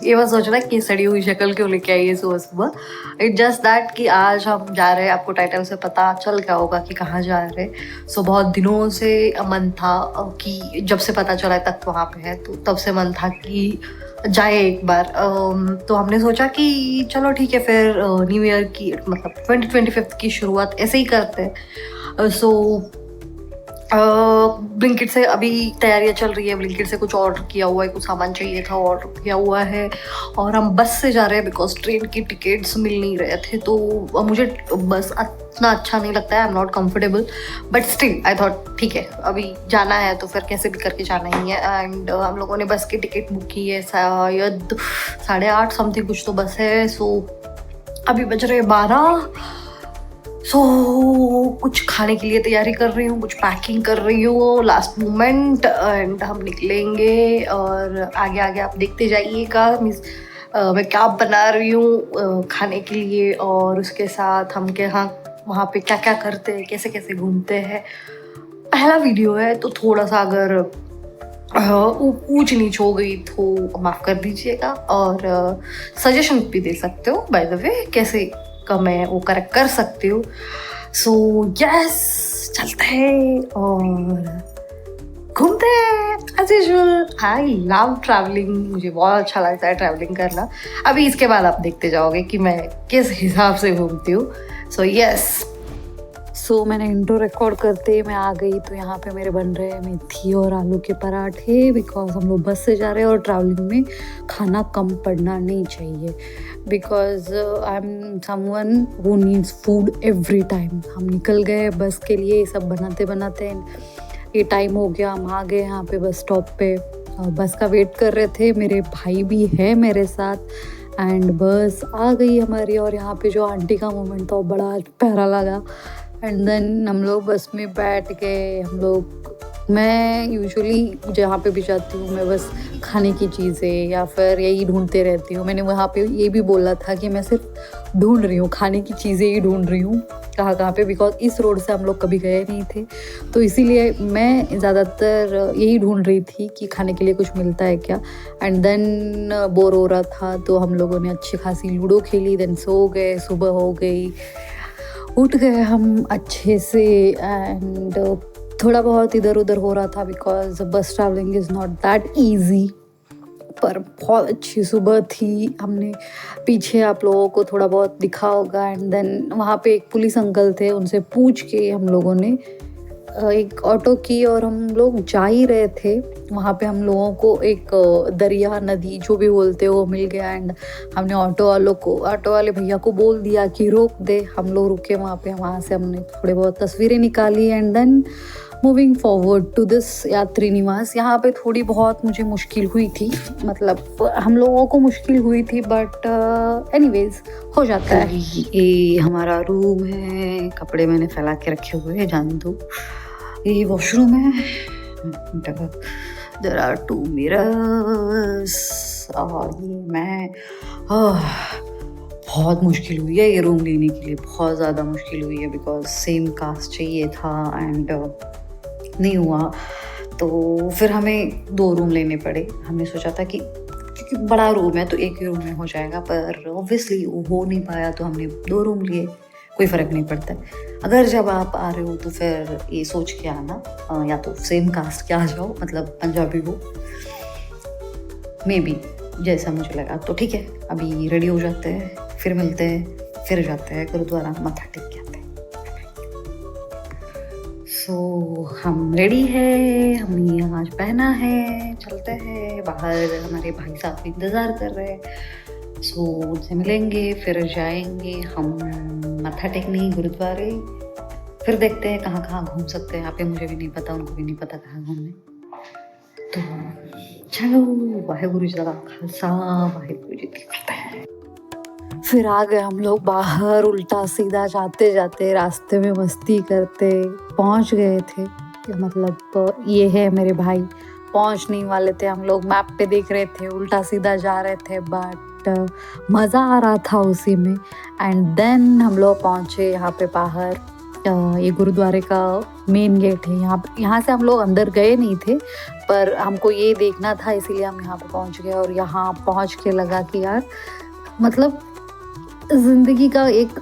ये मैं सोच रहा कि सड़ी हुई शक्ल क्यों लेके आई है सुबह सुबह। इट जस्ट दैट कि आज हम जा रहे हैं, आपको टाइटल से पता चल गया होगा कि कहाँ जा रहे हैं। सो बहुत दिनों से मन था कि जब से पता चला तक वहाँ पे है, तो तब से मन था कि जाए एक बार। तो हमने सोचा कि चलो ठीक है, फिर न्यू ईयर की मतलब 2025 की शुरुआत ऐसे ही करते हैं। सो ब्लिंकिट से अभी तैयारियां चल रही है, ब्लिंकिट से कुछ ऑर्डर किया हुआ है, कुछ सामान चाहिए था ऑर्डर किया हुआ है, और हम बस से जा रहे हैं बिकॉज ट्रेन की टिकट्स मिल नहीं रहे थे। तो मुझे बस इतना अच्छा नहीं लगता है, I am not comfortable, but still I thought ठीक है अभी जाना है तो फिर कैसे भी करके जाना ही है। एंड हम लोगों ने बस की टिकट बुक की है, शायद 8:30 समथिंग कुछ तो बस है। सो अभी बज रहे 12। सो कुछ खाने के लिए तैयारी कर रही हूँ, कुछ पैकिंग कर रही हूँ लास्ट मोमेंट, एंड हम निकलेंगे। और आगे आगे आप देखते जाइएगा मैं क्या बना रही हूँ खाने के लिए, और उसके साथ हम क्या वहाँ पे क्या क्या करते हैं, कैसे कैसे घूमते हैं। पहला वीडियो है तो थोड़ा सा अगर ऊंच नीच हो गई तो माफ़ कर दीजिएगा, और सजेशन भी दे सकते हो बाय द वे कैसे का मैं वो करेक्ट कर सकती हूँ। सो यस, चलते हैं और घूमते हैं as usual. I love travelling, मुझे बहुत अच्छा लगता है ट्रैवलिंग करना। अभी इसके बाद आप देखते जाओगे कि मैं किस हिसाब से घूमती हूँ। सो यस, सो मैंने इंट्रो रिकॉर्ड करते मैं आ गई, तो यहाँ पे मेरे बन रहे हैं मेथी और आलू के पराठे, बिकॉज हम लोग बस से जा रहे हैं और ट्रैवलिंग में खाना कम पड़ना नहीं चाहिए, because I am someone who needs food every time. हम निकल गए बस के लिए, ये सब बनाते बनाते ये टाइम हो गया, हम आ गए यहाँ पे बस स्टॉप पे, बस का वेट कर रहे थे। मेरे भाई भी है मेरे साथ, एंड बस आ गई हमारी। और यहाँ पे जो आंटी का मोमेंट था वो बड़ा प्यारा लगा। एंड देन हम लोग बस में बैठ गए। हम लोग, मैं यूजुअली जहाँ पे भी जाती हूँ मैं बस खाने की चीज़ें या फिर यही ढूंढते रहती हूँ। मैंने वहाँ पे ये भी बोला था कि मैं सिर्फ ढूंढ रही हूँ, खाने की चीज़ें ही ढूंढ रही हूँ कहाँ कहाँ पे, बिकॉज इस रोड से हम लोग कभी गए नहीं थे, तो इसीलिए मैं ज़्यादातर यही ढूंढ रही थी कि खाने के लिए कुछ मिलता है क्या। एंड देन बोर हो रहा था तो हम लोगों ने अच्छी खासी लूडो खेली, देन सो गए। सुबह हो गई, उठ गए हम अच्छे से, एंड थोड़ा बहुत इधर उधर हो रहा था बिकॉज बस travelling is not that easy, पर बहुत अच्छी सुबह थी। हमने पीछे आप लोगों को थोड़ा बहुत दिखा होगा। एंड देन वहाँ पे एक पुलिस अंकल थे, उनसे पूछ के हम लोगों ने एक ऑटो की, और हम लोग जा ही रहे थे। वहाँ पे हम लोगों को एक दरिया नदी जो भी बोलते हो वो मिल गया। एंड हमने ऑटो वाले भैया को बोल दिया कि रोक दे। हम लोग रुके वहाँ पे, वहाँ से हमने थोड़े बहुत तस्वीरें निकाली। And then moving forward to this Yatri Niwas. यहाँ पे थोड़ी बहुत मुझे मुश्किल हुई थी, मतलब हम लोगों को मुश्किल हुई थी, बट एनीवेज हो जाता है। ये हमारा रूम है, कपड़े मैंने फैला के रखे हुए हैं, जान दो। ये वॉशरूम है, देयर आर 2 मिरर्स, और ये मैं बहुत मुश्किल हुई है ये रूम लेने के लिए, बहुत ज़्यादा मुश्किल हुई है, बिकॉज सेम कास्ट चाहिए था एंड नहीं हुआ। तो फिर हमें 2 रूम लेने पड़े। हमने सोचा था कि क्योंकि बड़ा रूम है तो एक ही रूम में हो जाएगा, पर ऑब्वियसली वो हो नहीं पाया, तो हमने 2 रूम लिए। कोई फ़र्क नहीं पड़ता है, अगर जब आप आ रहे हो तो फिर ये सोच के आना या तो सेम कास्ट के आ जाओ, मतलब पंजाबी हो, मे बी जैसा मुझे लगा। तो ठीक है, अभी रेडी हो जाते हैं, फिर मिलते हैं, फिर जाते हैं गुरुद्वारा, मत्था टेक के आते हैं। सो हम रेडी है, हमने आज पहना है, चलते हैं बाहर। हमारे भाई साहब इंतज़ार कर रहे हैं, सो उनसे मिलेंगे, फिर जाएंगे हम मत्था टेकने गुरुद्वारे। फिर देखते हैं कहाँ कहाँ घूम सकते हैं। यहाँ पे मुझे भी नहीं पता, उनको भी नहीं पता कहाँ घूमने। तो चलो, वाहेगुरु जी का खालसा, वाहेगुरु जी की फतेह। फिर आ गए हम लोग बाहर, उल्टा सीधा जाते जाते रास्ते में मस्ती करते पहुंच गए थे। मतलब ये है मेरे भाई, पहुंचने वाले थे हम लोग, मैप पे देख रहे थे, उल्टा सीधा जा रहे थे, बट मज़ा आ रहा था उसी में। एंड देन हम लोग पहुंचे यहाँ पे बाहर, ये गुरुद्वारे का मेन गेट है। यहाँ से हम लोग अंदर गए नहीं थे, पर हमको ये देखना था, इसीलिए हम यहाँ पे पहुँच गए। और यहाँ पहुँच के लगा कि यार मतलब ज़िंदगी का एक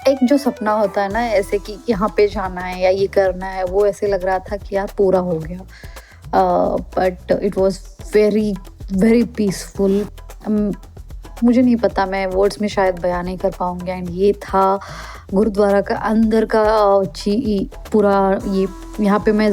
एक जो सपना होता है ना, ऐसे कि यहाँ पे जाना है या ये करना है, वो ऐसे लग रहा था कि यार पूरा हो गया। But it was very very peaceful. मुझे नहीं पता, मैं वर्ड्स में शायद बयान नहीं कर पाऊँगी। एंड ये था गुरुद्वारा का अंदर का पूरा ये। यहाँ पे मैं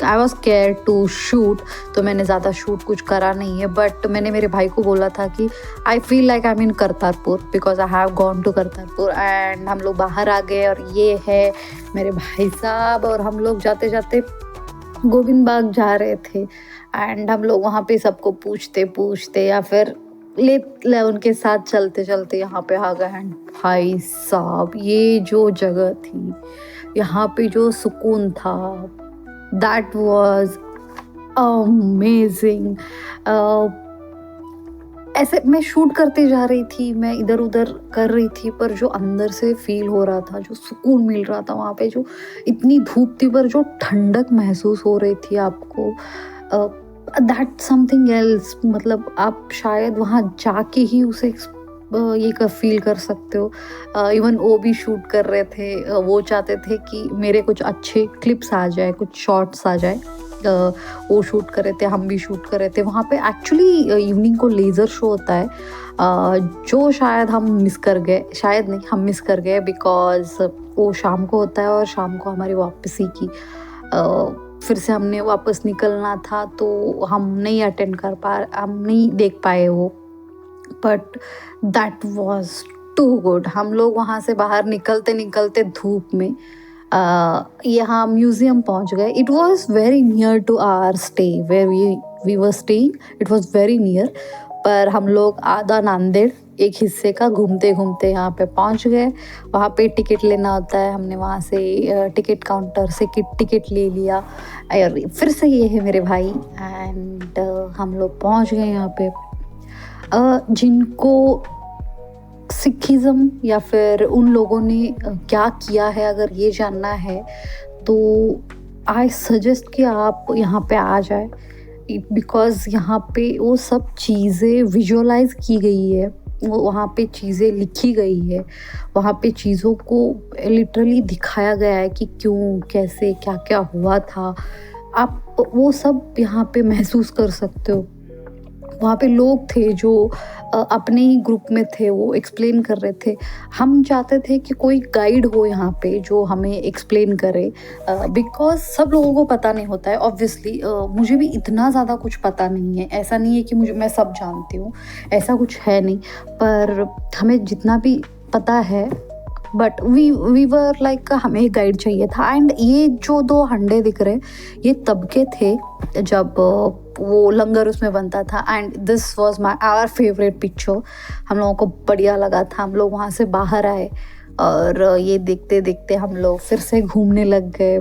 I was care to shoot, तो मैंने ज़्यादा शूट कुछ करा नहीं है। बट मैंने मेरे भाई को बोला था कि I feel like I am in Kartarpur because I have gone to Kartarpur. And हम लोग बाहर आ गए और ये है मेरे भाई साहब, और हम लोग जाते जाते गोविंद बाग जा रहे थे। एंड हम लोग वहाँ पे सबको पूछते पूछते या फिर ले उनके साथ चलते चलते यहाँ पे आ गए। एंड भाई साहब ये जो जगह थी, यहाँ पे जो सुकून था, दैट वाज अमेजिंग। ऐसे मैं शूट करते जा रही थी, मैं इधर उधर कर रही थी, पर जो अंदर से फील हो रहा था, जो सुकून मिल रहा था वहाँ पे, जो इतनी धूप थी पर जो ठंडक महसूस हो रही थी आपको, दैट समथिंग एल्स। मतलब आप शायद वहाँ जाके ही उसे ये फील कर सकते हो। इवन वो भी शूट कर रहे थे, वो चाहते थे कि मेरे कुछ अच्छे क्लिप्स आ जाए, कुछ शॉट्स आ जाए। वो शूट कर रहे थे, हम भी शूट कर रहे थे। वहाँ पे एक्चुअली इवनिंग को लेज़र शो होता है, जो शायद हम मिस कर गए, शायद नहीं हम मिस कर गए, बिकॉज वो शाम को होता है और शाम को हमारी वापसी की फिर से हमने वापस निकलना था, तो हम नहीं देख पाए वो। But that was too good. हम लोग वहाँ से बाहर निकलते निकलते धूप में यहाँ म्यूज़ियम पहुँच गए। It was very near to our stay where we were staying, it was very near. पर हम लोग आधा नांदेड़ एक हिस्से का घूमते घूमते यहाँ पे पहुँच गए। वहाँ पे टिकट लेना होता है, हमने वहाँ से टिकट काउंटर से टिकट ले लिया। और फिर से ये है मेरे भाई। एंड हम लोग पहुँच गए यहाँ पे। जिनको सिखिज़्म या फिर उन लोगों ने क्या किया है अगर ये जानना है, तो आई सजेस्ट कि आप यहाँ पे आ जाए, बिकॉज़ यहाँ पे वो सब चीज़ें विजुअलाइज की गई है, वहाँ पे चीज़ें लिखी गई है, वहाँ पे चीज़ों को लिटरली दिखाया गया है कि क्यों, कैसे, क्या क्या हुआ था। आप वो सब यहाँ पे महसूस कर सकते हो। वहाँ पे लोग थे जो अपने ही ग्रुप में थे, वो एक्सप्लेन कर रहे थे। हम चाहते थे कि कोई गाइड हो यहाँ पे जो हमें एक्सप्लेन करे, बिकॉज़ सब लोगों को पता नहीं होता है ऑब्वियसली। मुझे भी इतना ज़्यादा कुछ पता नहीं है, ऐसा नहीं है कि मैं सब जानती हूँ, ऐसा कुछ है नहीं। पर हमें जितना भी पता है, बट वी वर लाइक हमें गाइड चाहिए था। एंड ये जो 2 हंडे दिख रहे, ये तब के थे जब वो लंगर उसमें बनता था। And this was our favourite picture. हम लोगों को बढ़िया लगा था। हम लोग वहाँ से बाहर आए और ये देखते देखते हम लोग फिर से घूमने लग गए।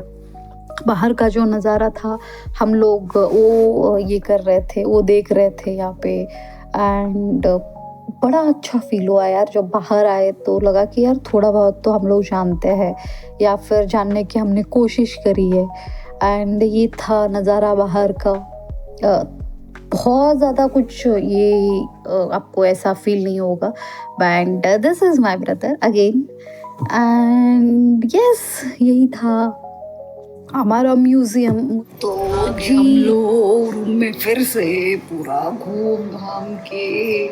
बाहर का जो नज़ारा था, हम लोग वो ये कर रहे थे, वो देख रहे थे यहाँ पे। एंड बड़ा अच्छा फील हुआ यार, जब बाहर आए तो लगा कि यार थोड़ा बहुत तो हम लोग जानते हैं या फिर जानने की हमने कोशिश करी है। एंड ये था नज़ारा बाहर का। बहुत ज़्यादा कुछ ये आपको ऐसा फील नहीं होगा। And this is my brother again. And yes, यही था हमारा म्यूज़ियम। तो जी हम लोग रूम में फिर से पूरा घूम घाम के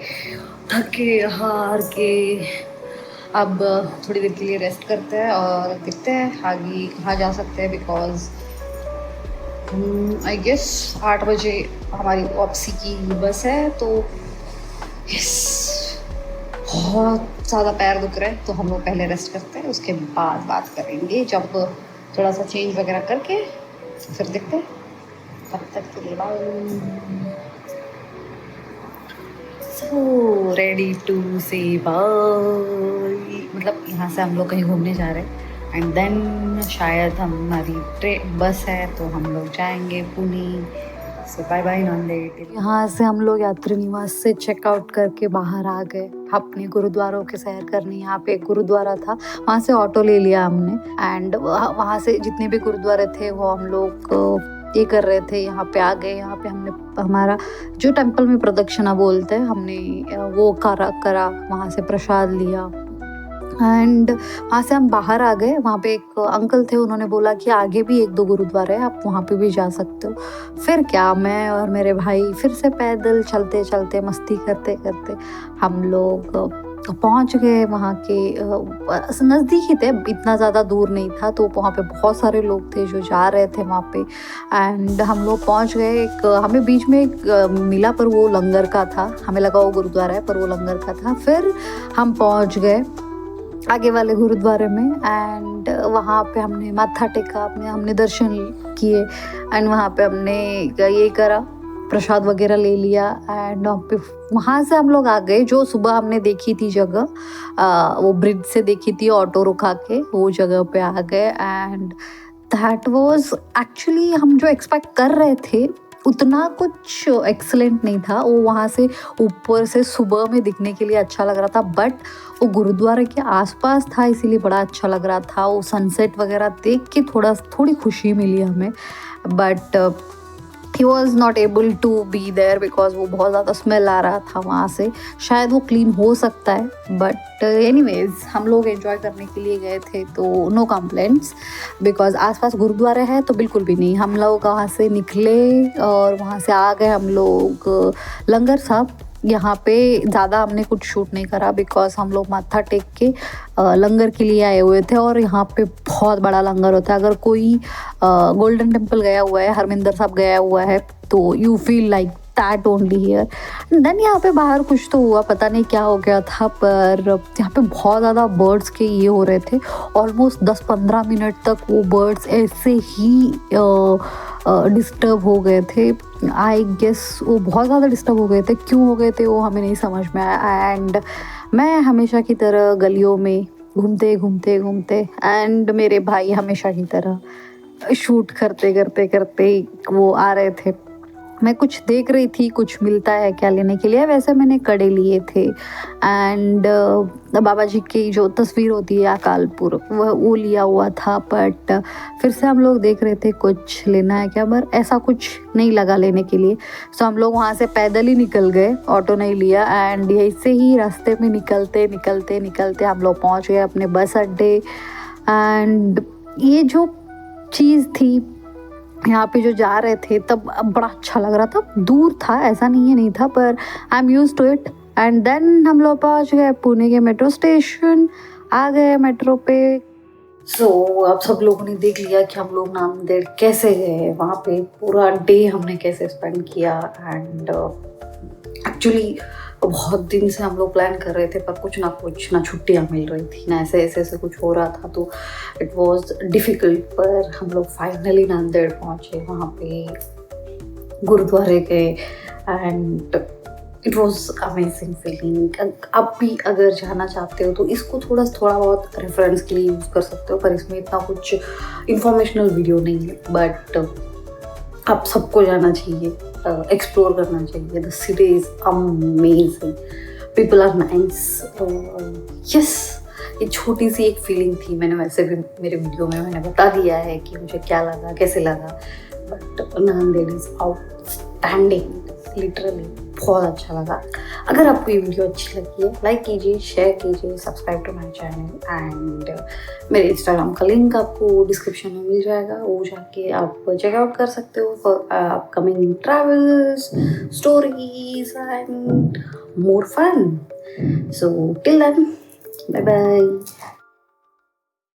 थके हार के अब थोड़ी देर के लिए रेस्ट करते हैं और देखते हैं आगे कहाँ जा सकते हैं। बिकॉज़ आई गेस 8 बजे हमारी वापसी की बस है। तो यस, बहुत ज़्यादा पैर दुख रहे हैं, तो हम लोग पहले रेस्ट करते हैं, उसके बाद बात करेंगे। जब थोड़ा सा चेंज वगैरह करके फिर देखते हैं। तब तक के लिए बाय। सो रेडी टू से बाय। मतलब यहाँ से हम लोग कहीं घूमने जा रहे हैं। एंड देन शायद हमारी बस है तो हम लोग जाएंगे Pune. So bye bye Nanded. यहाँ से हम लोग यात्री निवास से चेकआउट करके बाहर आ गए अपने गुरुद्वारों के सैर करने। यहाँ पे एक गुरुद्वारा था, वहाँ से ऑटो ले लिया हमने एंड वहाँ से जितने भी गुरुद्वारे थे वो हम लोग ये कर रहे थे। यहाँ पे आ गए, यहाँ पे हमने हमारा जो टेम्पल में प्रदक्षिणा बोलते हैं हमने वो करा, वहाँ से प्रसाद लिया एंड वहाँ से हम बाहर आ गए। वहाँ पे एक अंकल थे, उन्होंने बोला कि आगे भी 1-2 गुरुद्वारे हैं, आप वहाँ पे भी जा सकते हो। फिर क्या, मैं और मेरे भाई फिर से पैदल चलते चलते मस्ती करते करते हम लोग पहुँच गए वहाँ के नज़दीक ही थे, इतना ज़्यादा दूर नहीं था। तो वहाँ पे बहुत सारे लोग थे जो जा रहे थे वहाँ पे एंड हम लोग पहुँच गए। हमें बीच में एक मिला पर वो लंगर का था, हमें लगा वो गुरुद्वारा है पर वो लंगर का था। फिर हम पहुँच गए आगे वाले गुरुद्वारे में एंड वहाँ पे हमने माथा टेका, हमने दर्शन किए एंड वहाँ पे हमने ये करा, प्रसाद वगैरह ले लिया एंड वहाँ से हम लोग आ गए। जो सुबह हमने देखी थी जगह, वो ब्रिज से देखी थी, ऑटो रुका के वो जगह पे आ गए एंड दैट वाज एक्चुअली हम जो एक्सपेक्ट कर रहे थे उतना कुछ एक्सीलेंट नहीं था। वो वहाँ से ऊपर से सुबह में दिखने के लिए अच्छा लग रहा था, बट वो गुरुद्वारे के आसपास था इसीलिए बड़ा अच्छा लग रहा था। वो सनसेट वगैरह देख के थोड़ी खुशी मिली हमें, but he was not able to be there because वो बहुत ज़्यादा स्मेल आ रहा था वहाँ से। शायद वो क्लीन हो सकता है, बट एनीवेज हम लोग एंजॉय करने के लिए गए थे तो नो कंप्लेंट्स बिकॉज आसपास गुरुद्वारे हैं तो बिल्कुल भी नहीं। हम लोग वहाँ से निकले और वहाँ से आ गए हम लोग लंगर साहब। यहाँ पे ज़्यादा हमने कुछ शूट नहीं करा बिकॉज हम लोग माथा टेक के लंगर के लिए आए हुए थे और यहाँ पे बहुत बड़ा लंगर होता है। अगर कोई गोल्डन टेम्पल गया हुआ है, हरमिंदर साहब गया हुआ है तो you feel like that only here. Then यहाँ पे बाहर कुछ तो हुआ, पता नहीं क्या हो गया था, पर यहाँ पे बहुत ज़्यादा बर्ड्स के ये हो रहे थे। ऑलमोस्ट 10-15 मिनट तक वो बर्ड्स ऐसे ही डिस्टर्ब हो गए थे। आई गेस वो बहुत ज़्यादा डिस्टर्ब हो गए थे, क्यों हो गए थे वो हमें नहीं समझ में आया। एंड मैं हमेशा की तरह गलियों में घूमते एंड मेरे भाई हमेशा की तरह शूट करते वो आ रहे थे। मैं कुछ देख रही थी कुछ मिलता है क्या लेने के लिए। वैसे मैंने कड़े लिए थे एंड बाबा जी की जो तस्वीर होती है अकालपुर वो लिया हुआ था, बट फिर से हम लोग देख रहे थे कुछ लेना है क्या, पर ऐसा कुछ नहीं लगा लेने के लिए। सो हम लोग वहाँ से पैदल ही निकल गए, ऑटो नहीं लिया एंड यहीं से ही रास्ते में निकलते हम लोग पहुँच गए अपने बस अड्डे। एंड ये जो चीज़ थी यहाँ पे जो जा रहे थे तब बड़ा अच्छा लग रहा था। दूर था, ऐसा नहीं था, पर I am use to it. And then हम लोग पहुँच गए पुणे के मेट्रो स्टेशन, आ गए मेट्रो पे। सो अब सब लोगों ने देख लिया कि हम लोग नांदेड़ कैसे गए, वहाँ पे पूरा डे हमने कैसे स्पेंड किया। एंड एक्चुअली बहुत दिन से हम लोग प्लान कर रहे थे, पर कुछ ना छुट्टियाँ मिल रही थी ना ऐसे कुछ हो रहा था, तो इट वाज डिफ़िकल्ट। पर हम लोग फाइनली नांदेड़ पहुँचे, वहाँ पे गुरुद्वारे गए and it was amazing feeling. अब भी अगर जाना चाहते हो तो इसको थोड़ा बहुत रेफरेंस के लिए यूज़ कर सकते हो, पर इसमें इतना कुछ इंफॉर्मेशनल वीडियो नहीं है। बट अब सबको जाना चाहिए, एक्सप्लोर करना चाहिए। The city is amazing, people are nice. Yes, ये छोटी सी एक फीलिंग थी। मैंने वैसे भी मेरे वीडियो में मैंने बता दिया है कि मुझे क्या लगा, कैसे लगा, but Nanded is outstanding, literally बहुत अच्छा लगा। अगर आपको ये वीडियो अच्छी लगी है, लाइक कीजिए, शेयर कीजिए, subscribe to my channel and मेरे इंस्टाग्राम का लिंक आपको डिस्क्रिप्शन में मिल जाएगा, वो जाके आप चेकआउट कर सकते हो for upcoming travels, stories and more fun. So till then, bye bye.